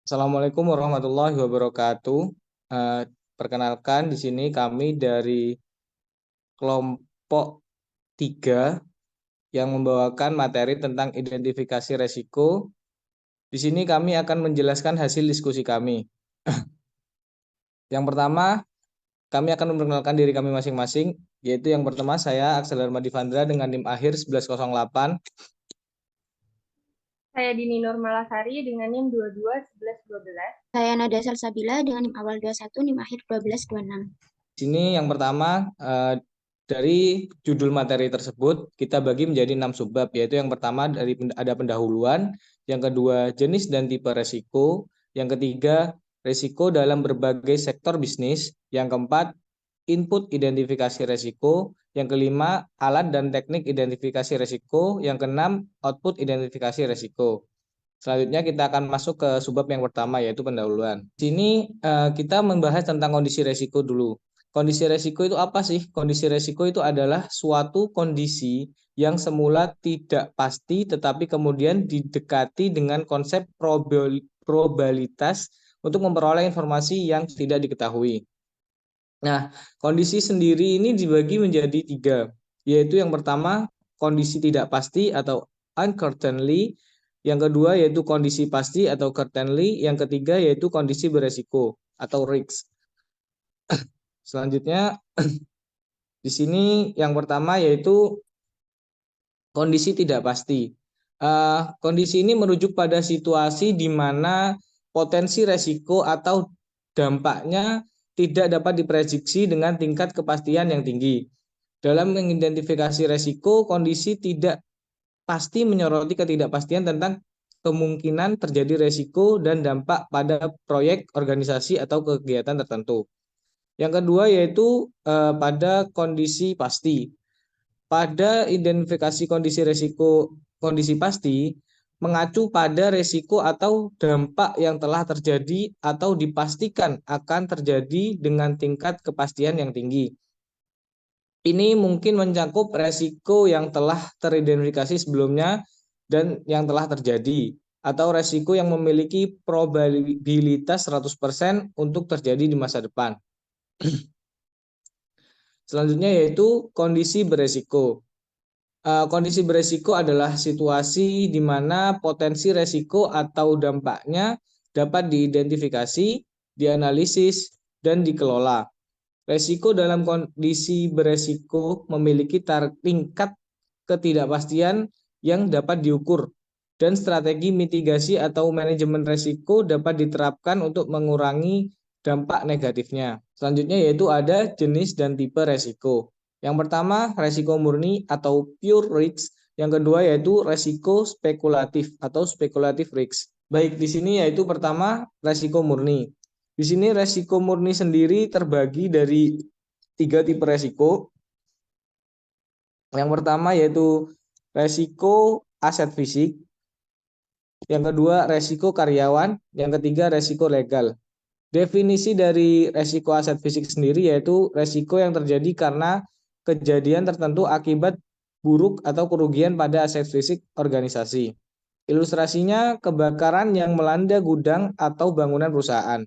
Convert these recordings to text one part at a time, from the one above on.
Assalamualaikum warahmatullahi wabarakatuh. Eh, Perkenalkan di sini kami dari kelompok 3 yang membawakan materi tentang identifikasi resiko. Di sini kami akan menjelaskan hasil diskusi kami. Yang pertama, kami akan memperkenalkan diri kami masing-masing, yaitu yang pertama saya Aksel Darmadi Vandra dengan NIM akhir 1108. Saya Dini Nurmalasari dengan NIM 221112. Saya Nada Salsabila dengan NIM awal 21, NIM akhir 1226. Di sini yang pertama, dari judul materi tersebut kita bagi menjadi 6 subbab, yaitu yang pertama ada pendahuluan, yang kedua jenis dan tipe resiko, yang ketiga resiko dalam berbagai sektor bisnis, yang keempat input identifikasi resiko, yang kelima alat dan teknik identifikasi resiko, yang keenam output identifikasi resiko. Selanjutnya kita akan masuk ke subbab yang pertama, yaitu pendahuluan. Di sini kita membahas tentang kondisi resiko dulu. Kondisi resiko itu apa sih? Kondisi resiko itu adalah suatu kondisi yang semula tidak pasti tetapi kemudian didekati dengan konsep probabilitas untuk memperoleh informasi yang tidak diketahui. Nah, kondisi sendiri ini dibagi menjadi 3, yaitu yang pertama kondisi tidak pasti atau uncertainty, yang kedua yaitu kondisi pasti atau certainly, yang ketiga yaitu kondisi beresiko atau risk. Selanjutnya di sini yang pertama yaitu kondisi tidak pasti. Kondisi ini merujuk pada situasi di mana potensi resiko atau dampaknya tidak dapat diprediksi dengan tingkat kepastian yang tinggi. Dalam mengidentifikasi resiko, kondisi tidak pasti menyoroti ketidakpastian tentang kemungkinan terjadi resiko dan dampak pada proyek, organisasi, atau kegiatan tertentu. Yang kedua yaitu pada kondisi pasti. Pada identifikasi kondisi resiko kondisi pasti mengacu pada resiko atau dampak yang telah terjadi atau dipastikan akan terjadi dengan tingkat kepastian yang tinggi. Ini mungkin mencakup resiko yang telah teridentifikasi sebelumnya dan yang telah terjadi, atau resiko yang memiliki probabilitas 100% untuk terjadi di masa depan. Selanjutnya yaitu kondisi beresiko. Kondisi beresiko adalah situasi di mana potensi resiko atau dampaknya dapat diidentifikasi, dianalisis, dan dikelola. Resiko dalam kondisi beresiko memiliki tingkat ketidakpastian yang dapat diukur, dan strategi mitigasi atau manajemen resiko dapat diterapkan untuk mengurangi dampak negatifnya. Selanjutnya yaitu ada jenis dan tipe resiko. Yang pertama resiko murni atau pure risk, yang kedua yaitu resiko spekulatif atau speculative risk. Baik, di sini yaitu pertama resiko murni. Di sini resiko murni sendiri terbagi dari 3 tipe resiko. Yang pertama yaitu resiko aset fisik, yang kedua resiko karyawan, yang ketiga resiko legal. Definisi dari resiko aset fisik sendiri yaitu resiko yang terjadi karena kejadian tertentu akibat buruk atau kerugian pada aset fisik organisasi. Ilustrasinya kebakaran yang melanda gudang atau bangunan perusahaan.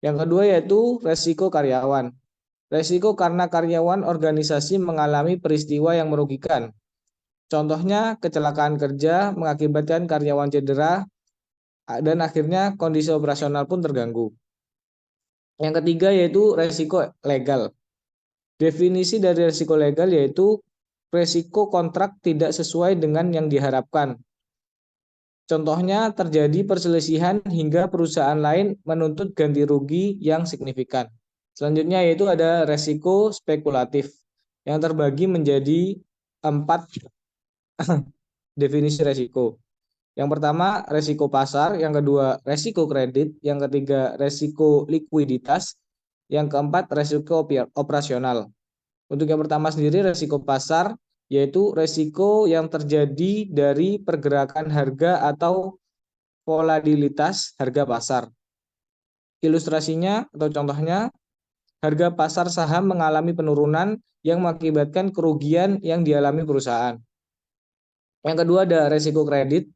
Yang kedua yaitu resiko karyawan. Resiko karena karyawan organisasi mengalami peristiwa yang merugikan. Contohnya kecelakaan kerja mengakibatkan karyawan cedera dan akhirnya kondisi operasional pun terganggu. Yang ketiga yaitu resiko legal. Definisi dari resiko legal yaitu resiko kontrak tidak sesuai dengan yang diharapkan. Contohnya terjadi perselisihan hingga perusahaan lain menuntut ganti rugi yang signifikan. Selanjutnya yaitu ada resiko spekulatif yang terbagi menjadi 4 definisi resiko. Yang pertama resiko pasar, yang kedua resiko kredit, yang ketiga resiko likuiditas, yang keempat resiko operasional. Untuk yang pertama sendiri resiko pasar yaitu resiko yang terjadi dari pergerakan harga atau volatilitas harga pasar. Ilustrasinya atau contohnya harga pasar saham mengalami penurunan yang mengakibatkan kerugian yang dialami perusahaan. Yang kedua ada resiko kredit.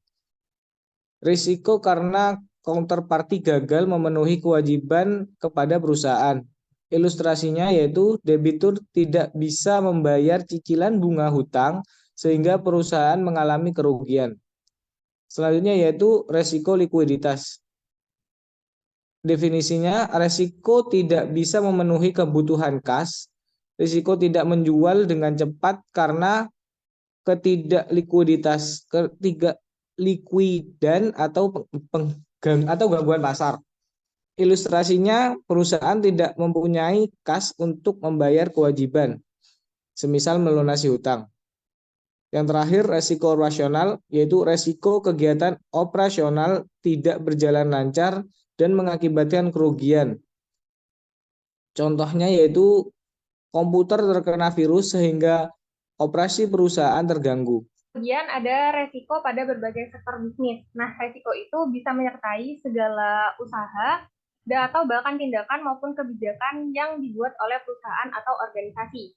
Risiko karena counterparty gagal memenuhi kewajiban kepada perusahaan. Ilustrasinya yaitu debitur tidak bisa membayar cicilan bunga hutang sehingga perusahaan mengalami kerugian. Selanjutnya yaitu resiko likuiditas. Definisinya, resiko tidak bisa memenuhi kebutuhan kas, risiko tidak menjual dengan cepat karena likuidan atau gangguan pasar. Ilustrasinya, perusahaan tidak mempunyai kas untuk membayar kewajiban, semisal melunasi hutang. Yang terakhir, resiko rasional, yaitu resiko kegiatan operasional tidak berjalan lancar dan mengakibatkan kerugian. Contohnya yaitu komputer terkena virus sehingga operasi perusahaan terganggu. Kemudian ada resiko pada berbagai sektor bisnis. Nah, resiko itu bisa menyertai segala usaha atau bahkan tindakan maupun kebijakan yang dibuat oleh perusahaan atau organisasi.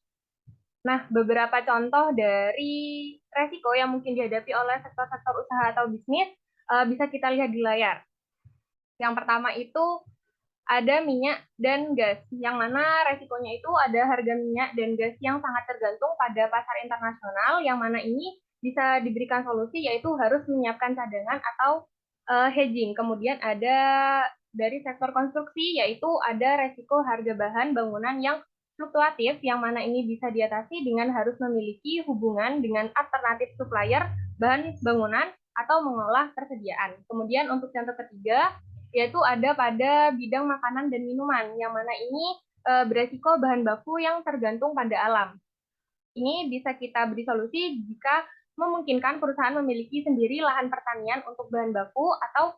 Nah, beberapa contoh dari resiko yang mungkin dihadapi oleh sektor-sektor usaha atau bisnis bisa kita lihat di layar. Yang pertama itu ada minyak dan gas, yang mana resikonya itu ada harga minyak dan gas yang sangat tergantung pada pasar internasional, yang mana ini bisa diberikan solusi yaitu harus menyiapkan cadangan atau hedging. Kemudian ada dari sektor konstruksi, yaitu ada resiko harga bahan bangunan yang fluktuatif, yang mana ini bisa diatasi dengan harus memiliki hubungan dengan alternatif supplier bahan bangunan atau mengolah persediaan. Kemudian untuk contoh ketiga, yaitu ada pada bidang makanan dan minuman, yang mana ini beresiko bahan baku yang tergantung pada alam. Ini bisa kita beri solusi jika memungkinkan perusahaan memiliki sendiri lahan pertanian untuk bahan baku atau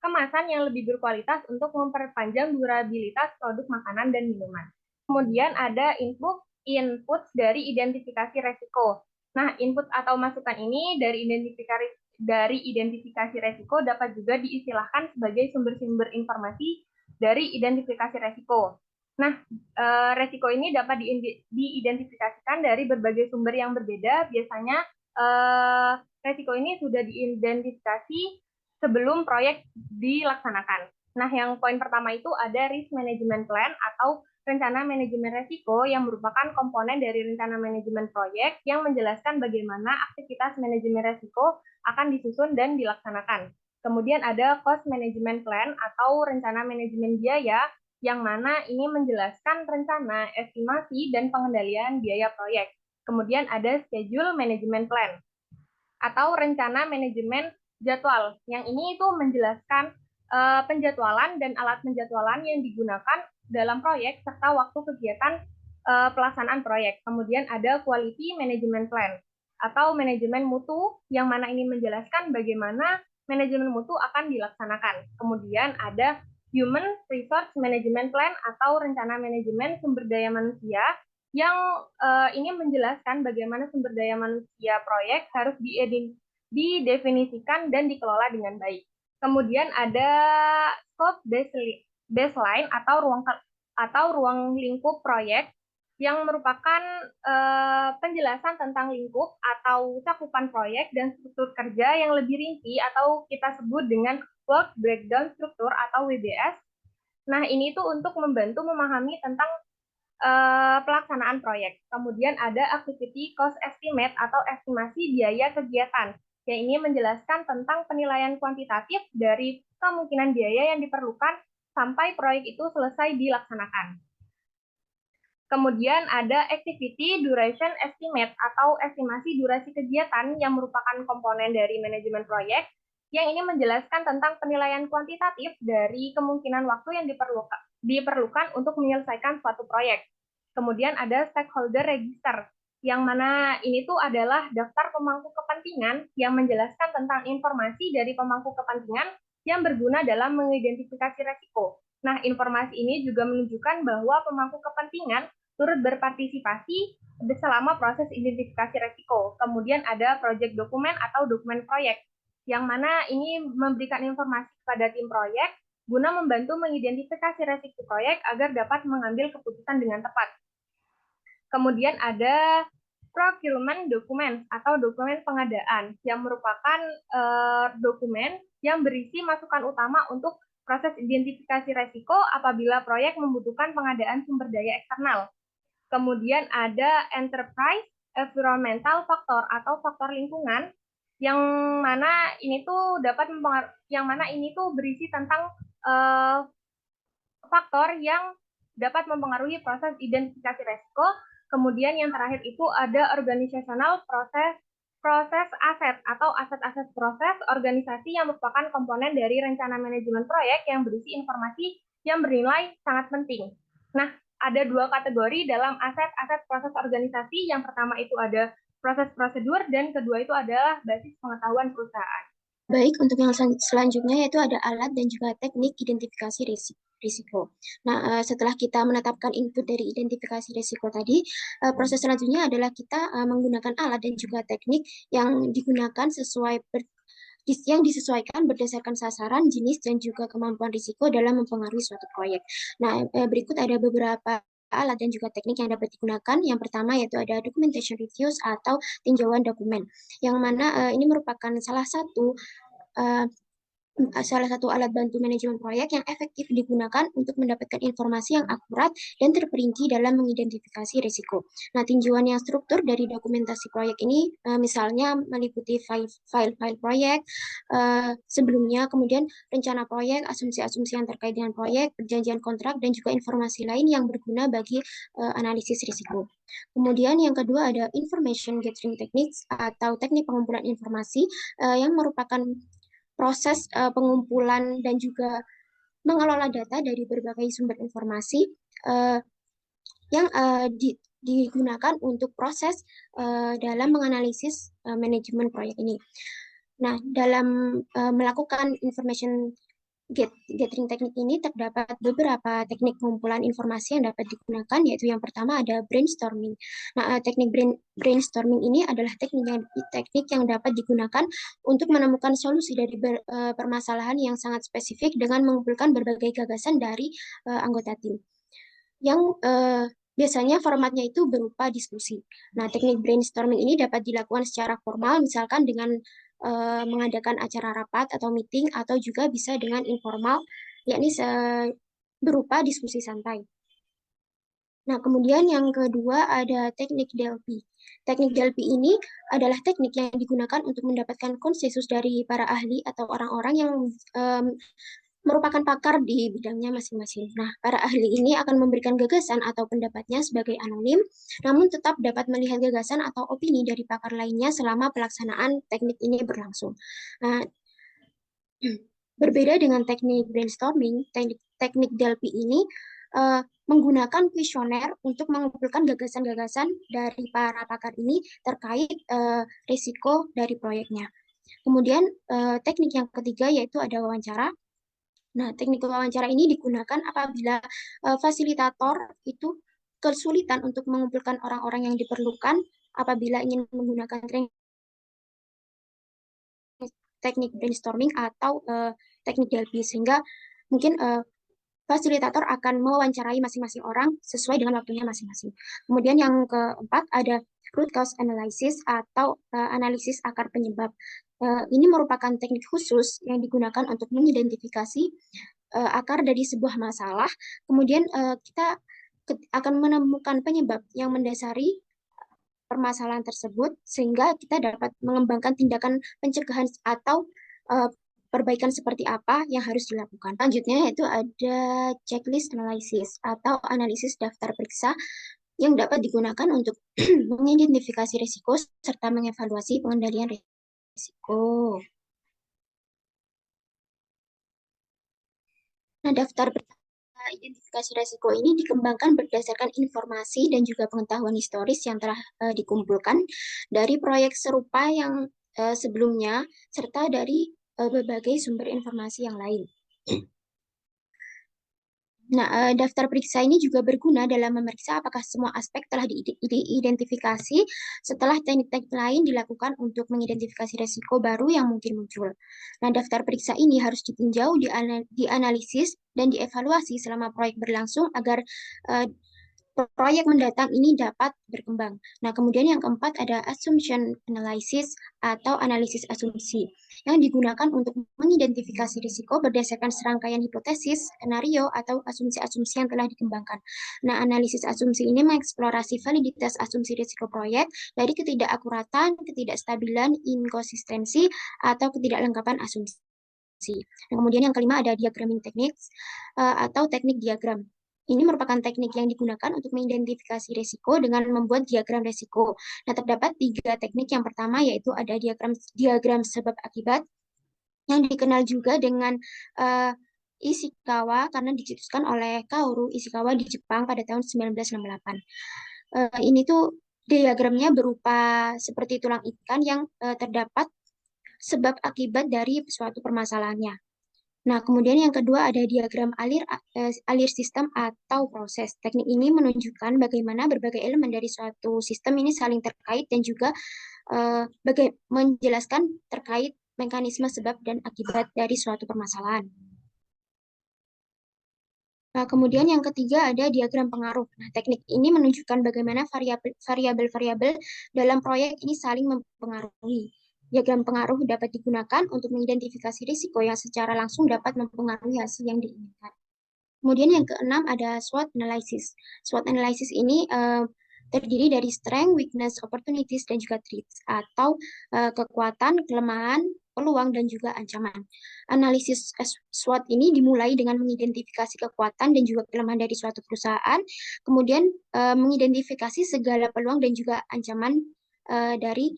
kemasan yang lebih berkualitas untuk memperpanjang durabilitas produk makanan dan minuman. Kemudian ada input dari identifikasi resiko. Nah, input atau masukan ini dari identifikasi resiko dapat juga diistilahkan sebagai sumber-sumber informasi dari identifikasi resiko. Nah, resiko ini dapat diidentifikasikan dari berbagai sumber yang berbeda. Biasanya resiko ini sudah diidentifikasi sebelum proyek dilaksanakan. Nah, yang poin pertama itu ada risk management plan atau rencana manajemen resiko, yang merupakan komponen dari rencana manajemen proyek yang menjelaskan bagaimana aktivitas manajemen resiko akan disusun dan dilaksanakan. Kemudian ada cost management plan atau rencana manajemen biaya, yang mana ini menjelaskan rencana, estimasi, dan pengendalian biaya proyek. Kemudian ada schedule management plan atau rencana manajemen jadwal, yang ini itu menjelaskan penjadwalan dan alat penjadwalan yang digunakan dalam proyek serta waktu kegiatan pelaksanaan proyek. Kemudian ada quality management plan atau manajemen mutu, yang mana ini menjelaskan bagaimana manajemen mutu akan dilaksanakan. Kemudian ada human resource management plan atau rencana manajemen sumber daya manusia, yang ini menjelaskan bagaimana sumber daya manusia proyek harus didefinisikan dan dikelola dengan baik. Kemudian ada scope baseline atau ruang lingkup proyek, yang merupakan penjelasan tentang lingkup atau cakupan proyek dan struktur kerja yang lebih rinci atau kita sebut dengan work breakdown struktur atau WBS. Nah, ini tuh untuk membantu memahami tentang pelaksanaan proyek. Kemudian ada activity cost estimate atau estimasi biaya kegiatan, yang ini menjelaskan tentang penilaian kuantitatif dari kemungkinan biaya yang diperlukan sampai proyek itu selesai dilaksanakan. Kemudian ada activity duration estimate atau estimasi durasi kegiatan, yang merupakan komponen dari manajemen proyek, yang ini menjelaskan tentang penilaian kuantitatif dari kemungkinan waktu yang diperlukan untuk menyelesaikan suatu proyek. Kemudian ada stakeholder register, yang mana ini tuh adalah daftar pemangku kepentingan yang menjelaskan tentang informasi dari pemangku kepentingan yang berguna dalam mengidentifikasi resiko. Nah, informasi ini juga menunjukkan bahwa pemangku kepentingan turut berpartisipasi selama proses identifikasi resiko. Kemudian ada project dokumen atau dokumen proyek, yang mana ini memberikan informasi kepada tim proyek guna membantu mengidentifikasi resiko proyek agar dapat mengambil keputusan dengan tepat. Kemudian ada procurement dokumen atau dokumen pengadaan, yang merupakan dokumen yang berisi masukan utama untuk proses identifikasi resiko apabila proyek membutuhkan pengadaan sumber daya eksternal. Kemudian ada enterprise environmental factor atau faktor lingkungan yang mana ini tuh berisi tentang faktor yang dapat mempengaruhi proses identifikasi resiko. Kemudian yang terakhir itu ada organizational proses aset atau aset-aset proses organisasi yang merupakan komponen dari rencana manajemen proyek yang berisi informasi yang bernilai sangat penting. Nah, ada dua kategori dalam aset-aset proses organisasi. Yang pertama itu ada proses prosedur dan kedua itu adalah basis pengetahuan perusahaan. Baik, untuk yang selanjutnya yaitu ada alat dan juga teknik identifikasi risiko. Nah, setelah kita menetapkan input dari identifikasi risiko tadi, proses selanjutnya adalah kita menggunakan alat dan juga teknik yang digunakan yang disesuaikan berdasarkan sasaran, jenis, dan juga kemampuan risiko dalam mempengaruhi suatu proyek. Nah, berikut ada beberapa alat dan juga teknik yang dapat digunakan. Yang pertama yaitu ada documentation reviews atau tinjauan dokumen, yang mana ini merupakan salah satu alat bantu manajemen proyek yang efektif digunakan untuk mendapatkan informasi yang akurat dan terperinci dalam mengidentifikasi risiko. Nah, tinjauan yang struktur dari dokumentasi proyek ini misalnya meliputi file-file proyek sebelumnya, kemudian rencana proyek, asumsi-asumsi yang terkait dengan proyek, perjanjian kontrak, dan juga informasi lain yang berguna bagi analisis risiko. Kemudian yang kedua ada information gathering techniques atau teknik pengumpulan informasi yang merupakan proses pengumpulan dan juga mengelola data dari berbagai sumber informasi yang digunakan untuk proses dalam menganalisis manajemen proyek ini. Nah, dalam melakukan information gathering teknik ini terdapat beberapa teknik pengumpulan informasi yang dapat digunakan, yaitu yang pertama ada brainstorming. Nah, teknik brainstorming ini adalah teknik yang dapat digunakan untuk menemukan solusi dari permasalahan yang sangat spesifik dengan mengumpulkan berbagai gagasan dari anggota tim. Yang biasanya formatnya itu berupa diskusi. Nah, teknik brainstorming ini dapat dilakukan secara formal, misalkan dengan mengadakan acara rapat atau meeting, atau juga bisa dengan informal, yakni berupa diskusi santai. Nah, kemudian yang kedua ada teknik Delphi. Teknik Delphi ini adalah teknik yang digunakan untuk mendapatkan konsensus dari para ahli atau orang-orang yang merupakan pakar di bidangnya masing-masing. Nah, para ahli ini akan memberikan gagasan atau pendapatnya sebagai anonim, namun tetap dapat melihat gagasan atau opini dari pakar lainnya selama pelaksanaan teknik ini berlangsung. Nah, berbeda dengan teknik brainstorming, teknik Delphi ini menggunakan kuesioner untuk mengumpulkan gagasan-gagasan dari para pakar ini terkait risiko dari proyeknya. Kemudian teknik yang ketiga yaitu ada wawancara. Nah, teknik wawancara ini digunakan apabila fasilitator itu kesulitan untuk mengumpulkan orang-orang yang diperlukan apabila ingin menggunakan teknik brainstorming atau teknik Delphi, sehingga mungkin fasilitator akan mewawancarai masing-masing orang sesuai dengan waktunya masing-masing. Kemudian yang keempat ada root cause analysis atau analisis akar penyebab. Ini merupakan teknik khusus yang digunakan untuk mengidentifikasi akar dari sebuah masalah. Kemudian kita akan menemukan penyebab yang mendasari permasalahan tersebut, sehingga kita dapat mengembangkan tindakan pencegahan atau perbaikan seperti apa yang harus dilakukan. Selanjutnya yaitu ada checklist analysis atau analisis daftar periksa yang dapat digunakan untuk mengidentifikasi risiko serta mengevaluasi pengendalian risiko. Nah, daftar identifikasi risiko ini dikembangkan berdasarkan informasi dan juga pengetahuan historis yang telah dikumpulkan dari proyek serupa yang sebelumnya serta dari berbagai sumber informasi yang lain. Nah, daftar periksa ini juga berguna dalam memeriksa apakah semua aspek telah diidentifikasi setelah teknik-teknik lain dilakukan untuk mengidentifikasi risiko baru yang mungkin muncul. Nah, daftar periksa ini harus ditinjau, dianalisis, dan dievaluasi selama proyek berlangsung agar proyek mendatang ini dapat berkembang. Nah, kemudian yang keempat ada assumption analysis atau analisis asumsi yang digunakan untuk mengidentifikasi risiko berdasarkan serangkaian hipotesis, skenario, atau asumsi-asumsi yang telah dikembangkan. Nah, analisis asumsi ini mengeksplorasi validitas asumsi risiko proyek dari ketidakakuratan, ketidakstabilan, inkonsistensi, atau ketidaklengkapan asumsi. Nah, kemudian yang kelima ada diagramming techniques atau teknik diagram. Ini merupakan teknik yang digunakan untuk mengidentifikasi risiko dengan membuat diagram risiko. Nah, terdapat 3 teknik. Yang pertama yaitu ada diagram sebab akibat yang dikenal juga dengan Ishikawa karena dicetuskan oleh Kaoru Ishikawa di Jepang pada tahun 1968. Ini tuh diagramnya berupa seperti tulang ikan yang terdapat sebab akibat dari suatu permasalahannya. Nah, kemudian yang kedua ada diagram alir sistem atau proses. Teknik ini menunjukkan bagaimana berbagai elemen dari suatu sistem ini saling terkait dan juga menjelaskan terkait mekanisme sebab dan akibat dari suatu permasalahan. Nah, kemudian yang ketiga ada diagram pengaruh. Nah, teknik ini menunjukkan bagaimana variabel-variabel dalam proyek ini saling mempengaruhi. Diagram pengaruh dapat digunakan untuk mengidentifikasi risiko yang secara langsung dapat mempengaruhi hasil yang diinginkan. Kemudian yang keenam ada SWOT analysis. SWOT analysis ini terdiri dari strength, weakness, opportunities, dan juga threats atau kekuatan, kelemahan, peluang, dan juga ancaman. Analisis SWOT ini dimulai dengan mengidentifikasi kekuatan dan juga kelemahan dari suatu perusahaan, kemudian mengidentifikasi segala peluang dan juga ancaman dari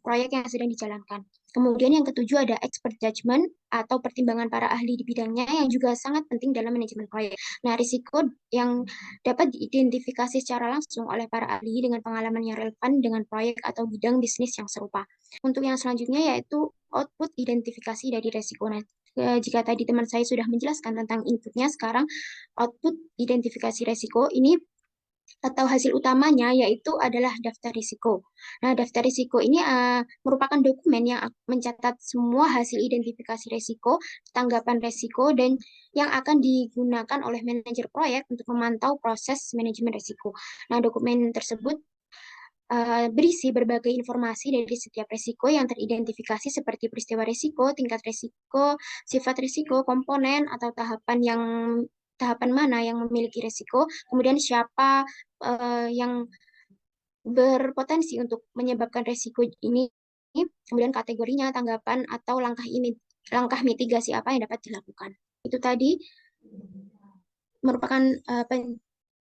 proyek yang sedang dijalankan. Kemudian yang ketujuh ada expert judgment atau pertimbangan para ahli di bidangnya yang juga sangat penting dalam manajemen proyek. Nah, risiko yang dapat diidentifikasi secara langsung oleh para ahli dengan pengalaman yang relevan dengan proyek atau bidang bisnis yang serupa. Untuk yang selanjutnya yaitu output identifikasi dari risiko. Nah, jika tadi teman saya sudah menjelaskan tentang inputnya, sekarang output identifikasi risiko ini atau hasil utamanya yaitu adalah daftar risiko. Nah, daftar risiko ini merupakan dokumen yang mencatat semua hasil identifikasi risiko, tanggapan risiko, dan yang akan digunakan oleh manajer proyek untuk memantau proses manajemen risiko. Nah, dokumen tersebut berisi berbagai informasi dari setiap risiko yang teridentifikasi seperti peristiwa risiko, tingkat risiko, sifat risiko, komponen, atau tahapan mana yang memiliki risiko, kemudian siapa yang berpotensi untuk menyebabkan risiko ini, kemudian kategorinya, tanggapan, atau langkah mitigasi apa yang dapat dilakukan. Itu tadi merupakan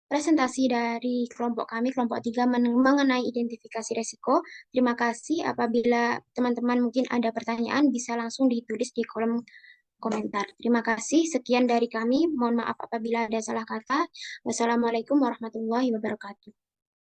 presentasi dari kelompok kami, kelompok 3, mengenai identifikasi risiko. Terima kasih. Apabila teman-teman mungkin ada pertanyaan, bisa langsung ditulis di kolom komentar. Terima kasih. Sekian dari kami. Mohon maaf apabila ada salah kata. Wassalamualaikum warahmatullahi wabarakatuh.